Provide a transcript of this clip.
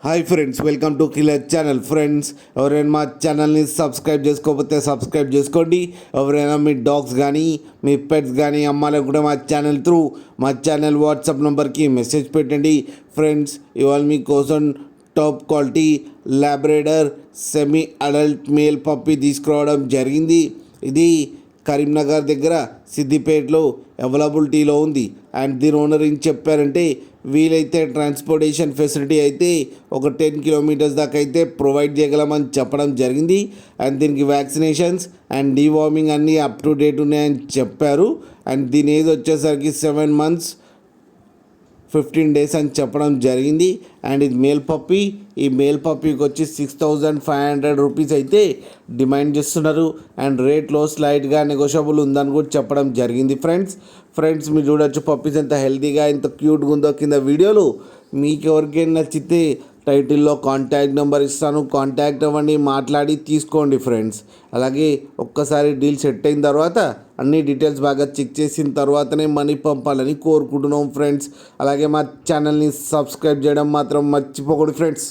Hi friends, welcome to killer channel. Friends, ఎవరైనా మా ఛానల్ని సబ్స్క్రైబ్ చేసుకోకపోతే సబ్స్క్రైబ్ చేసుకోండి. ఎవరైనా మీ డాగ్స్ కానీ మీ పెట్స్ కానీ అమ్మాలకు కూడా మా ఛానల్ వాట్సాప్ నెంబర్కి మెసేజ్ పెట్టండి. ఫ్రెండ్స్, ఇవాళ మీకోసం top quality Labrador semi adult male puppy తీసుకురావడం జరిగింది. ఇది కరీంనగర్ దగ్గర సిద్దిపేటలో అవైలబిలిటీలో ఉంది. అండ్ దీని ఓనర్ ఏం చెప్పారంటే, వీలైతే ట్రాన్స్పోర్టేషన్ ఫెసిలిటీ అయితే ఒక 10 కిలోమీటర్స్ దాకా అయితే ప్రొవైడ్ చేయగలమని చెప్పడం జరిగింది. అండ్ దీనికి వ్యాక్సినేషన్స్ అండ్ డీవార్మింగ్ అన్నీ అప్ టు డేట్ ఉన్నాయని చెప్పారు. అండ్ దీని ఏజ్ వచ్చేసరికి 7 months 15 days అని చెప్పడం జరిగింది. అండ్ ఇది మేల్ పప్పీ. ఈ మేల్ పప్పీకి వచ్చి 6,500 రూపీస్ అయితే డిమాండ్ చేస్తున్నారు. అండ్ రేట్లో స్లైట్గా నెగోషియబుల్ ఉందని కూడా చెప్పడం జరిగింది. ఫ్రెండ్స్ మీరు చూడొచ్చు పప్పీస్ ఎంత హెల్తీగా ఎంత క్యూట్గా ఉందో కింద వీడియోలు. మీకు ఎవరికైనా నచ్చితే టైటిల్లో కాంటాక్ట్ నెంబర్ ఇస్తాను, కాంటాక్ట్ అవ్వండి, మాట్లాడి తీసుకోండి ఫ్రెండ్స్. అలాగే ఒక్కసారి డీల్ సెట్ అయిన తర్వాత అన్ని డీటెయిల్స్ బాగా చెక్ చేసిన తర్వాతనే మనీ పంపాలని కోరుకుంటున్నాం ఫ్రెండ్స్. అలాగే మా ఛానల్ని సబ్స్క్రైబ్ చేయడం మాత్రం మర్చిపోకూడదు ఫ్రెండ్స్.